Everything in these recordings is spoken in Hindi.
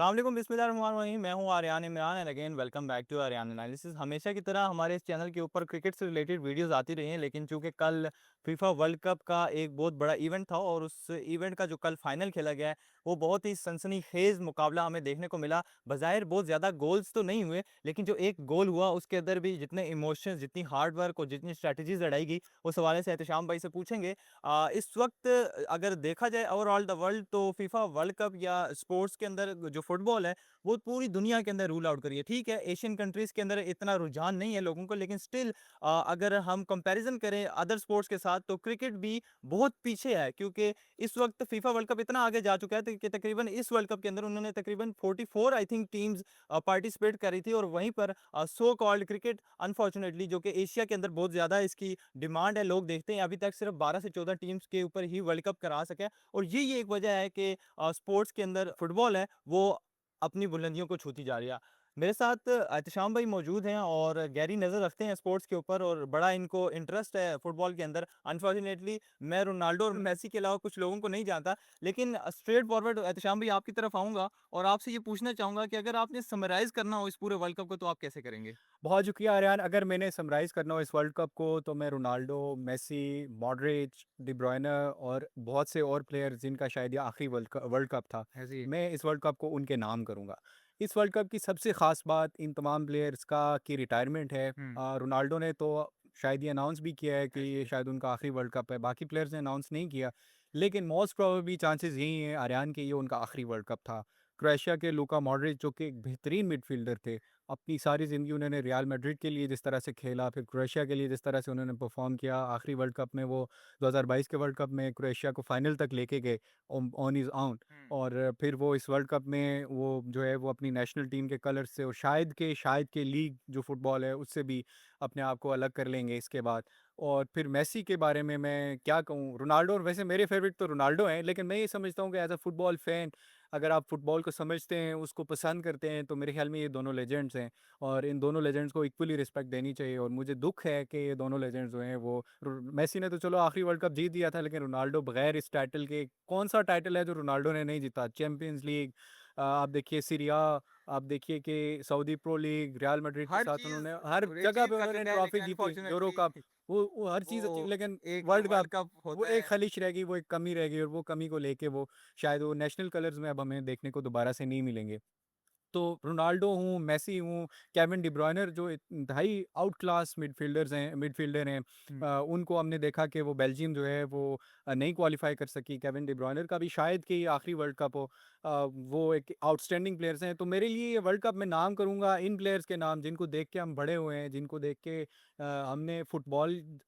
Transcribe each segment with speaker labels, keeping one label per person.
Speaker 1: अस्सलामुअलैकुम बिस्मिल्लाहिर्रहमानिर्रहीम। मैं हूँ Aryan Imran and again welcome back to Aryan analysis. हमेशा की तरह हमारे इस चैनल के ऊपर क्रिकेट से रिलेटेड वीडियोस आती रही हैं, लेकिन चूंकि कल फीफा वर्ल्ड कप का एक बहुत बड़ा इवेंट था और उस इवेंट का जो कल फाइनल खेला गया है वो बहुत ही सनसनीखेज मुकाबला हमें देखने को मिला। बज़ाहिर बहुत ज़्यादा गोल्स तो नहीं हुए, लेकिन जो एक गोल हुआ उसके अंदर भी जितने इमोशंस, जितनी हार्ड वर्क और जितनी स्ट्रैटेजीज लड़ाई गई, उस हवाले से एहतशाम भाई से पूछेंगे। इस वक्त अगर देखा जाए ओवरऑल द वर्ल्ड, तो फीफा वर्ल्ड कप या स्पोर्ट्स के अंदर जो फुटबॉल है वो पूरी दुनिया के अंदर रूल आउट करी है। ठीक है, एशियन कंट्रीज के अंदर इतना रुझान नहीं है लोगों को, लेकिन स्टिल अगर हम कंपैरिजन करें अदर स्पोर्ट्स के साथ तो क्रिकेट भी बहुत पीछे है, क्योंकि इस वक्त फीफा वर्ल्ड कप इतना आगे जा चुका है कि तकरीबन इस वर्ल्ड कप के अंदर उन्होंने तकरीबन 44 आई थिंक टीम्स पार्टिसिपेट करी थी। और वहीं पर सो कॉल्ड क्रिकेट अनफॉर्चुनेटली, जो कि एशिया के अंदर बहुत ज़्यादा इसकी डिमांड है, लोग देखते हैं, अभी तक सिर्फ 12 से 14 टीम्स के ऊपर ही वर्ल्ड कप करा सके। और ये एक वजह है कि स्पोर्ट्स के अंदर फुटबॉल है वो अपनी बुलंदियों को छूती जा रही है। मेरे साथ एहतशाम भाई मौजूद हैं और गहरी नज़र रखते हैं स्पोर्ट्स के ऊपर और बड़ा इनको इंटरेस्ट है फुटबॉल के अंदर। अनफॉर्चुनेटली मैं रोनाल्डो और मेसी के अलावा कुछ लोगों को नहीं जानता, लेकिन स्ट्रेट फॉरवर्ड एहतशाम भाई आपकी तरफ आऊँगा और आपसे ये पूछना चाहूँगा कि अगर आपने समराइज़ करना हो इस पूरे वर्ल्ड कप को तो आप कैसे करेंगे?
Speaker 2: बहुत शुक्रिया आर्यान। अगर मैंने समराइज़ करना हो इस वर्ल्ड कप को तो मैं Ronaldo, Messi, Modric, De Bruyne और बहुत से और प्लेयर्स जिनका शायद ये आखिरी वर्ल्ड कप था,
Speaker 1: है जी।
Speaker 2: मैं इस वर्ल्ड कप को उनके नाम करूँगा। इस वर्ल्ड कप की सबसे ख़ास बात इन तमाम प्लेयर्स का की रिटायरमेंट है।
Speaker 1: हुँ।
Speaker 2: रोनाल्डो ने तो शायद ये अनाउंस भी किया है कि
Speaker 1: ऐसे
Speaker 2: ये
Speaker 1: ही।
Speaker 2: शायद उनका आखिरी वर्ल्ड कप है। बाकी प्लेयर्स ने अनाउंस नहीं किया, लेकिन मोस्ट प्रोबेबली चांसेस यही हैं आर्यान कि ये उनका आखिरी वर्ल्ड कप था। क्रोएशिया के लूका मॉडरिच जो कि एक बेहतरीन मिडफ़ील्डर थे, अपनी सारी ज़िंदगी उन्होंने रियल मैड्रिड के लिए जिस तरह से खेला, फिर क्रोएशिया के लिए जिस तरह से उन्होंने परफ़ॉर्म किया, आखिरी वर्ल्ड कप में वो 2022 के वर्ल्ड कप में क्रोएशिया को फाइनल तक लेके गए ऑन हिज़ ओन।
Speaker 1: हुँ।
Speaker 2: और फिर वो इस वर्ल्ड कप में वो जो है वो अपनी नेशनल टीम के कलर्स से और शायद के लीग जो फुटबॉल है उससे भी अपने आप को अलग कर लेंगे इसके बाद। और फिर मेसी के बारे में मैं क्या कहूँ, रोनाल्डो, और वैसे मेरे फ़ेवरेट तो रोनाल्डो हैं, लेकिन मैं ये समझता हूँ कि एज़ अ फुटबॉल फ़ैन अगर आप फुटबॉल को समझते हैं, उसको पसंद करते हैं, तो मेरे ख़्याल में ये दोनों लेजेंड्स हैं और इन दोनों लेजेंड्स को इक्वली रिस्पेक्ट देनी चाहिए। और मुझे दुःख है कि ये दोनों लेजेंड्स जो हैं वो मेसी ने तो चलो आखिरी वर्ल्ड कप जीत दिया था, लेकिन रोनाल्डो बगैर इस टाइटल के, कौन-सा टाइटल है जो रोनाल्डो ने नहीं जीता? चैंपियंस लीग, आप देखिए सीरी आ, आप देखिए कि Saudi pro league, real Madrid के
Speaker 1: हर
Speaker 2: साथ
Speaker 1: चीज़
Speaker 2: उन्होंने हर
Speaker 1: वो
Speaker 2: जगह
Speaker 1: अचीव
Speaker 2: पे
Speaker 1: कर
Speaker 2: उन्होंने
Speaker 1: चुका है,
Speaker 2: ट्रॉफी
Speaker 1: लेकिन
Speaker 2: जीती, यूरो
Speaker 1: अनफॉर्चुनेटली
Speaker 2: कप, वो हर चीज़
Speaker 1: वो
Speaker 2: अच्छी, लेकिन
Speaker 1: एक
Speaker 2: वर्ल्ड
Speaker 1: वर्ल्ड
Speaker 2: कप
Speaker 1: कप
Speaker 2: वो
Speaker 1: होता
Speaker 2: एक
Speaker 1: है।
Speaker 2: खलिश रह गई, वो एक कमी रह गई और वो कमी को लेके वो शायद वो नेशनल कलर्स में अब हमें देखने को दोबारा से नहीं मिलेंगे। तो रोनाल्डो हूँ, मेसी हूँ, केविन डी ब्रुयने जो इंतहाई आउट क्लास मिडफ़ील्डर हैं,
Speaker 1: हुँ।
Speaker 2: उनको हमने देखा कि वो बेल्जियम जो है वो नहीं क्वालीफ़ाई कर सकी। केविन डी ब्रुयने का भी शायद कि ये आखिरी वर्ल्ड कप हो। वो एक आउटस्टैंडिंग प्लेयर्स हैं, तो मेरे लिए ये वर्ल्ड कप मैं नाम करूँगा इन प्लेयर्स के नाम जिनको देख के हम बड़े हुए हैं, जिनको देख के हमने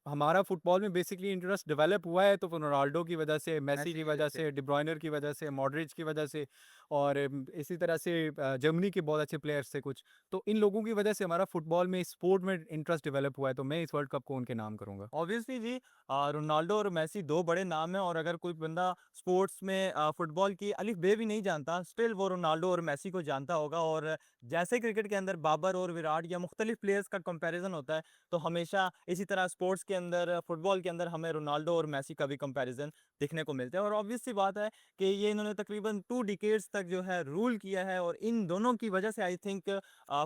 Speaker 2: हमारा फ़ुटबॉल में बेसिकली इंटरेस्ट डेवलप हुआ है, तो वो रोनाल्डो की वजह से, मेसी
Speaker 1: मेसी
Speaker 2: की
Speaker 1: की वजह
Speaker 2: वजह
Speaker 1: से।
Speaker 2: से, डी ब्रुयने की वजह से, मॉडरिच की वजह से और इसी तरह से जर्मनी के बहुत अच्छे प्लेयर्स थे कुछ। तो इन लोगों की वजह से हमारा फुटबॉल में, स्पोर्ट में इंटरेस्ट डेवलप हुआ है, तो मैं इस वर्ल्ड कप को उनके नाम करूँगा।
Speaker 1: ऑब्वियसली जी, रोनाल्डो और मेसी 2 बड़े नाम हैं और अगर कोई बंदा स्पोर्ट्स में फुटबॉल की अलिफ बे भी नहीं जानता, स्टिल वो रोनाल्डो और मेसी को जानता होगा। और जैसे क्रिकेट के अंदर बाबर और विराट या मुख्तलिफ प्लेयर्स का कंपैरिजन होता है, तो हमेशा इसी तरह स्पोर्ट्स के अंदर, फुटबॉल के अंदर हमें रोनाल्डो और मेसी का भी कंपैरिजन देखने को मिलता है। और ऑब्वियस सी बात है कि ये इन्होंने तकरीबन 2 डिकेड्स तक जो है रूल किया है और इन दोनों की वजह से आई थिंक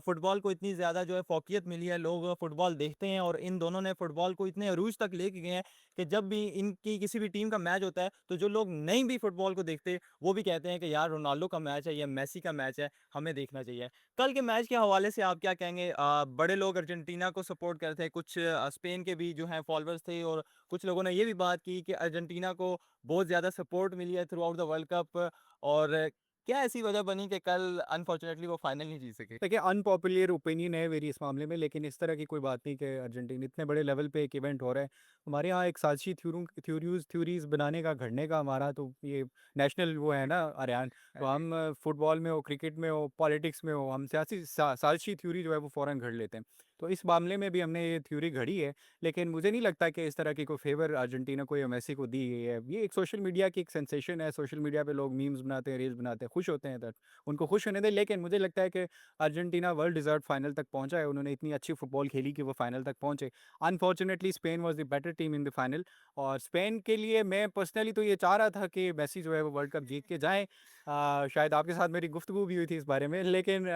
Speaker 1: फुटबॉल को इतनी ज़्यादा जो है फ़ौक़ियत मिली है, लोग फुटबॉल देखते हैं और इन दोनों ने फुटबॉल को इतने अरूज तक लेके गए हैं कि जब भी इनकी किसी भी टीम का मैच होता है, तो जो लोग नहीं भी फुटबॉल को देखते, वो भी कहते हैं कि यार रोनाल्डो का मैच है या मेसी का मैच है, हमें देखना चाहिए। कल के मैच के हवाले से आप क्या कहेंगे? बड़े लोग अर्जेंटीना को सपोर्ट करते हैं, कुछ स्पेन के भी जो हैं फॉलोअर्स थे और कुछ लोगों ने ये भी बात की कि अर्जेंटीना को बहुत ज़्यादा सपोर्ट मिली है through out the world cup. और क्या ऐसी वजह बनी कि कल अनफॉर्चुनेटली वो फाइनल नहीं जीत सके?
Speaker 2: देखिए, अनपॉपुलर ओपिनियन है मेरी इस मामले में, लेकिन इस तरह की कोई बात नहीं कि अर्जेंटीना इतने बड़े लेवल पे एक इवेंट हो रहा है। हमारे यहाँ एक साजिशी थ्योरीज़ बनाने का, घड़ने का हमारा तो ये नेशनल वो है ना अरयान, तो
Speaker 1: हाँ जी।
Speaker 2: हम फुटबॉल में हो, क्रिकेट में हो, पॉलिटिक्स में हो, हम सियासी साजिशी थ्योरी जो है वो फ़ौरन घड़ लेते हैं। तो इस मामले में भी हमने ये थ्योरी घड़ी है, लेकिन मुझे नहीं लगता कि इस तरह की कोई फ़ेवर अर्जेंटीना को या मेसी को दी गई है। ये एक सोशल मीडिया की एक सेंसेशन है, सोशल मीडिया पे लोग मीम्स बनाते हैं, रील्स बनाते हैं, खुश होते हैं उनको खुश होने दें। लेकिन मुझे लगता है कि अर्जेंटीना वर्ल्ड डिज़र्व्ड फाइनल तक पहुँचा है, उन्होंने इतनी अच्छी फुटबॉल खेली कि वो फाइनल तक पहुँचे। Unfortunately Spain was the better team in the final, और स्पेन के लिए मैं पर्सनली तो ये चाह रहा था कि मेसी जो है वो वर्ल्ड कप जीत के जाएँ। शायद आपके साथ मेरी गुफ्तगू भी हुई थी इस बारे में, लेकिन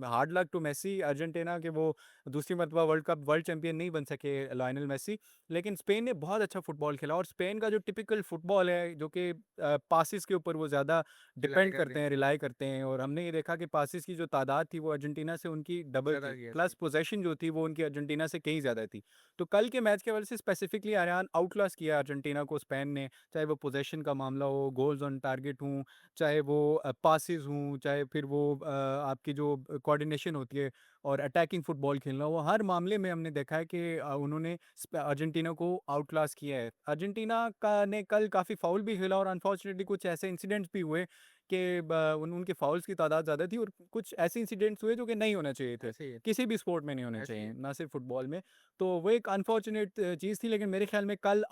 Speaker 2: hard luck to Messi, Argentina के वो दूसरी मरतबा वर्ल्ड चैंपियन नहीं बन सके लायनल मेसी। लेकिन स्पेन ने बहुत अच्छा फुटबॉल खेला, और स्पेन का जो टिपिकल फुटबॉल है, जो कि पासिस के ऊपर वो ज़्यादा
Speaker 1: रिलाई
Speaker 2: डिपेंड
Speaker 1: करते
Speaker 2: करते
Speaker 1: हैं।
Speaker 2: हैं, रिलाई करते हैं, और हमने ये देखा कि पासिस की जो तादाद थी वो अर्जेंटीना से उनकी डबल
Speaker 1: ज़्यादा
Speaker 2: थी,
Speaker 1: किया
Speaker 2: प्लस
Speaker 1: थी।
Speaker 2: पोजेशन जो थी वो उनकी अर्जेंटीना से कहीं ज़्यादा थी। तो कल के मैच के वजह से स्पेसिफिकली आर्यन आउटक्लास किया अर्जेंटीना को स्पेन ने, चाहे वो पोजेशन का मामला हो, गोल्स ऑन टारगेट हों, चाहे वो पासिस हों, चाहे फिर वो आपकी जो कोऑर्डिनेशन होती है और अटैकिंग फुटबॉल खेलना, वो हर मामले में हमने देखा है कि उन्होंने अर्जेंटीना को आउट क्लास किया है। अर्जेंटीना का ने कल काफ़ी फाउल भी खेला, और अनफॉर्चुनेटली कुछ ऐसे इंसिडेंट्स भी हुए कि उनके फाउल्स की तादाद ज़्यादा थी, और कुछ ऐसे इंसिडेंट्स हुए जो कि नहीं होने चाहिए थे,
Speaker 1: ऐसे ही है,
Speaker 2: किसी भी स्पोर्ट में नहीं होने
Speaker 1: ऐसे ही
Speaker 2: चाहिए,
Speaker 1: है।
Speaker 2: ना सिर्फ फुटबॉल में। तो वो एक अनफॉर्चुनेट चीज़ थी, लेकिन मेरे ख्याल में कल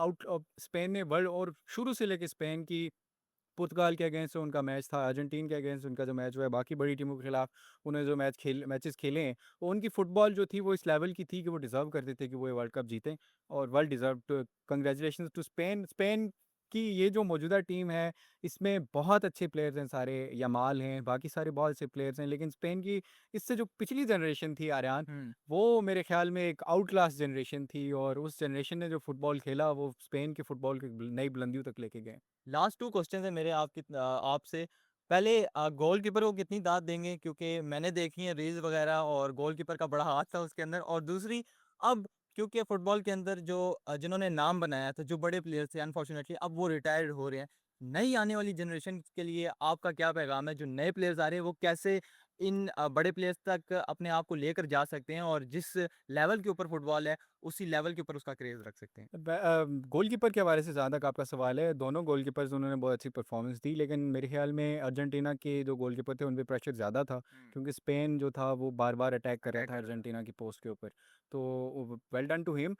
Speaker 2: स्पेन ने वर्ल्ड, और शुरू से लेके स्पेन की पुर्तगाल के अगेंस्ट उनका मैच था, अर्जेंटीना के अगेंस्ट उनका जो मैच हुआ है, बाकी बड़ी टीमों के खिलाफ उन्होंने जो मैचेस खेले हैं, वो उनकी फुटबॉल जो थी वो इस लेवल की थी कि वो डिज़र्व करते थे कि वो ये वर्ल्ड कप जीतें, और well deserved. To congratulations to Spain. Spain की ये जो मौजूदा टीम है, इसमें बहुत अच्छे प्लेयर्स हैं सारे, यमाल हैं, बाकी सारे बहुत अच्छे प्लेयर्स हैं, लेकिन स्पेन की इससे जो पिछली जनरेशन थी आर्यन,
Speaker 1: हुँ।
Speaker 2: वो मेरे ख्याल में एक आउट क्लास जनरेशन थी, और उस जनरेशन ने जो फुटबॉल खेला वो स्पेन के फुटबॉल को एक नई बुलंदियों तक लेके गए।
Speaker 1: लास्ट 2 क्वेश्चन है मेरे आपसे। पहले गोलकीपर को कितनी दाद देंगे? क्योंकि मैंने देखी है रील्स वगैरह और गोलकीपर का बड़ा हाथ था उसके अंदर। और दूसरी, अब क्योंकि फुटबॉल के अंदर जो जिन्होंने नाम बनाया था, जो बड़े प्लेयर्स थे, अनफॉर्चुनेटली अब वो रिटायर्ड हो रहे हैं। नई आने वाली जनरेशन के लिए आपका क्या पैगाम है? जो नए प्लेयर्स आ रहे हैं वो कैसे इन बड़े प्लेयर्स तक अपने आप को लेकर जा सकते हैं और जिस लेवल के ऊपर फुटबॉल है, उसी लेवल के ऊपर उसका क्रेज़ रख सकते हैं?
Speaker 2: गोलकीपर के हवाले से जहाँ तक आपका सवाल है, दोनों गोलकीपर्स उन्होंने बहुत अच्छी परफॉर्मेंस दी, लेकिन मेरे ख्याल में अर्जेंटीना के जो गोलकीपर थे उन पे प्रेशर ज़्यादा था,
Speaker 1: हुँ।
Speaker 2: क्योंकि स्पेन जो था वो बार बार अटैक कर रहा
Speaker 1: अटैक
Speaker 2: था
Speaker 1: कर रहा था।
Speaker 2: अर्जेंटीना की पोस्ट के ऊपर। तो वेल डन टू हिम।